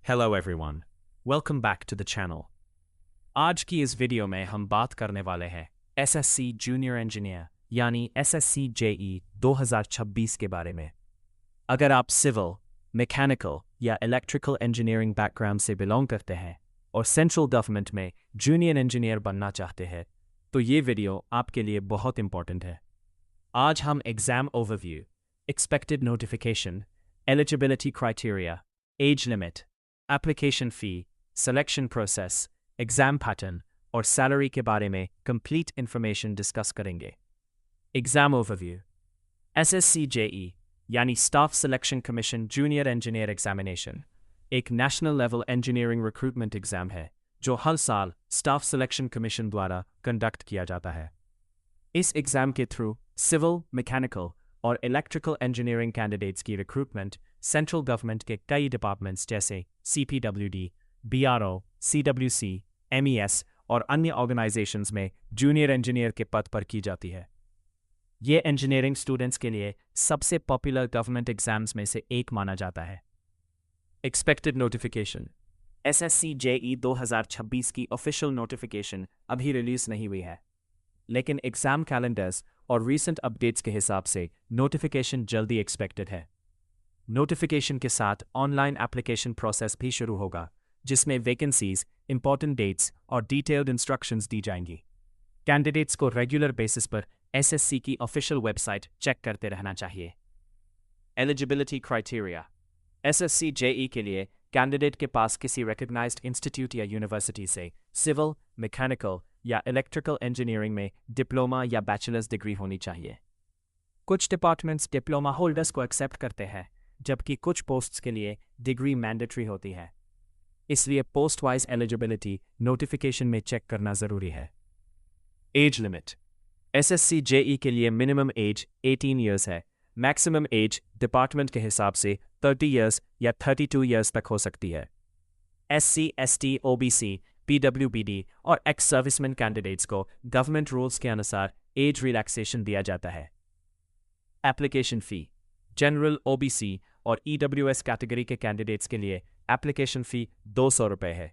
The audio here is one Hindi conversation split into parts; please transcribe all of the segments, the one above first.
Hello everyone, welcome back to the channel. आज की इस वीडियो में हम बात करने वाले हैं एसएससी जूनियर इंजीनियर यानी एसएससी जेई 2026 के बारे में। अगर आप सिविल, मैकेनिकल या इलेक्ट्रिकल इंजीनियरिंग बैकग्राउंड से बिलोंग करते हैं और सेंट्रल गवर्नमेंट में जूनियर इंजीनियर बनना चाहते हैं तो ये वीडियो आपके लिए बहुत इंपॉर्टेंट है। आज हम exam overview, expected notification, eligibility criteria, age limit, application fee, selection process, exam pattern और सैलरी के बारे में कंप्लीट इन्फॉर्मेशन डिस्कस करेंगे। Exam overview. एसएससी जेई यानी staff selection commission junior engineer examination एक national level engineering recruitment exam है जो हर साल स्टाफ सिलेक्शन कमीशन द्वारा कंडक्ट किया जाता है। इस एग्ज़ाम के थ्रू सिविल, मैकेनिकल और इलेक्ट्रिकल इंजीनियरिंग कैंडिडेट्स की रिक्रूटमेंट सेंट्रल गवर्नमेंट के कई डिपार्टमेंट्स जैसे CPWD, BRO, CWC, MES और अन्य ऑर्गेनाइजेशंस में जूनियर इंजीनियर के पद पर की जाती है। ये इंजीनियरिंग स्टूडेंट्स के लिए सबसे पॉपुलर गवर्नमेंट एग्जाम्स में से एक माना जाता है। Expected notification. एसएससी जेई 2026 की ऑफिशियल नोटिफिकेशन अभी रिलीज नहीं हुई है, लेकिन एग्जाम कैलेंडर्स और रीसेंट अपडेट्स के हिसाब से नोटिफिकेशन जल्दी एक्सपेक्टेड है। नोटिफिकेशन के साथ ऑनलाइन एप्लीकेशन प्रोसेस भी शुरू होगा, जिसमें वैकेंसीज, इंपॉर्टेंट डेट्स और डिटेल्ड इंस्ट्रक्शंस दी जाएंगी। कैंडिडेट्स को रेगुलर बेसिस पर एसएससी की ऑफिशियल वेबसाइट चेक करते रहना चाहिए। Eligibility criteria. एसएससी जेई के लिए कैंडिडेट के पास किसी रिकग्नाइज्ड इंस्टीट्यूट या यूनिवर्सिटी से सिविल, मैकेनिकल या इलेक्ट्रिकल इंजीनियरिंग में डिप्लोमा या बैचलर्स डिग्री होनी चाहिए। कुछ डिपार्टमेंट्स डिप्लोमा होल्डर्स को एक्सेप्ट करते हैं, जबकि कुछ पोस्ट्स के लिए डिग्री मैंडेटरी होती है। इसलिए पोस्ट वाइज एलिजिबिलिटी नोटिफिकेशन में चेक करना ज़रूरी है। Age limit. एसएससी जेई के लिए मिनिमम एज 18 ईयर्स है। मैक्सिमम एज डिपार्टमेंट के हिसाब से 30 ईयर्स या 32 ईयर्स तक हो सकती है। SC, ST, OBC, PWBD और एक्स सर्विसमैन कैंडिडेट्स को गवर्नमेंट रूल्स के अनुसार एज रिलैक्सेशन दिया जाता है। Application fee. जनरल, OBC और EWS कैटेगरी के कैंडिडेट्स के लिए एप्लीकेशन फ़ी 200 रुपये है।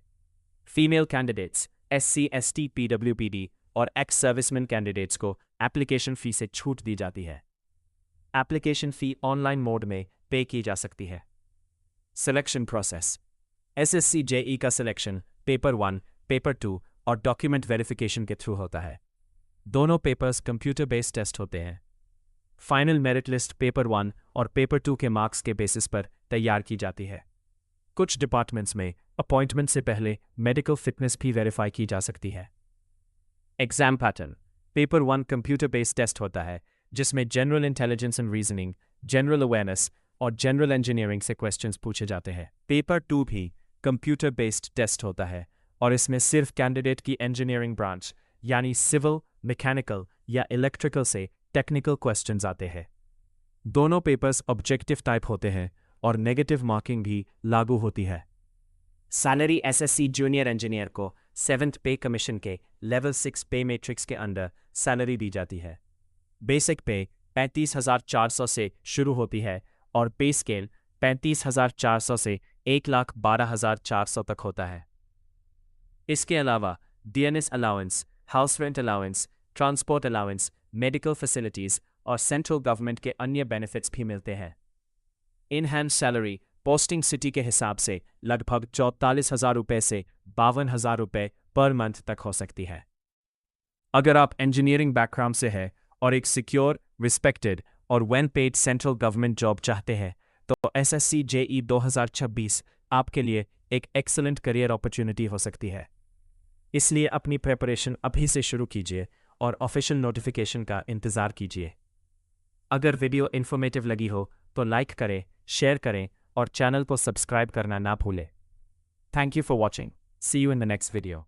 Female candidates, SC, ST, PWBD और एक्स सर्विसमैन कैंडिडेट्स को एप्लीकेशन फ़ी से छूट दी जाती है। एप्लीकेशन फ़ी ऑनलाइन मोड में पे की जा सकती है। Selection process. एसएससी जेई का सिलेक्शन पेपर 1, पेपर 2 और डॉक्यूमेंट वेरिफिकेशन के थ्रू होता है। दोनों पेपर्स कंप्यूटर बेस्ड टेस्ट होते हैं। फाइनल मेरिट लिस्ट पेपर 1 और पेपर 2 के मार्क्स के बेसिस पर तैयार की जाती है। कुछ डिपार्टमेंट्स में अपॉइंटमेंट से पहले मेडिकल फिटनेस भी वेरीफाई की जा सकती है। Exam pattern. Paper 1 computer based test होता है, जिसमें general intelligence and reasoning, general awareness और जनरल इंजीनियरिंग से क्वेश्चंस पूछे जाते हैं। पेपर 2 भी कंप्यूटर बेस्ड टेस्ट होता है और इसमें सिर्फ कैंडिडेट की इंजीनियरिंग ब्रांच यानी सिविल, मैकेनिकल या इलेक्ट्रिकल से टेक्निकल क्वेश्चंस आते हैं। दोनों पेपर्स ऑब्जेक्टिव टाइप होते हैं और नेगेटिव मार्किंग भी लागू होती है। सैलरी। एसएससी जूनियर इंजीनियर को 7th पे कमीशन के लेवल 6 पे मैट्रिक्स के अंडर सैलरी दी जाती है। बेसिक पे 35,400 से शुरू होती है और पे स्केल 35,400 से 1,12,400 तक होता है। इसके अलावा DNS allowance, house rent allowance, transport allowance, medical facilities और सेंट्रल गवर्नमेंट के अन्य बेनिफिट्स भी मिलते हैं। In hand salary posting city के हिसाब से लगभग 44,000 रुपये से 52,000 रुपये पर मंथ तक हो सकती है। अगर आप इंजीनियरिंग बैकग्राउंड से हैं और एक सिक्योर, रिस्पेक्टेड और well paid central government job चाहते हैं तो एसएससी जेई 2026 आपके लिए एक एक्सीलेंट करियर अपॉर्चुनिटी हो सकती है। इसलिए अपनी प्रिपरेशन अभी से शुरू कीजिए और ऑफिशियल नोटिफिकेशन का इंतज़ार कीजिए। अगर वीडियो इन्फॉर्मेटिव लगी हो तो लाइक करें, शेयर करें और चैनल को सब्सक्राइब करना ना भूलें। Thank you for watching. See you in the next video.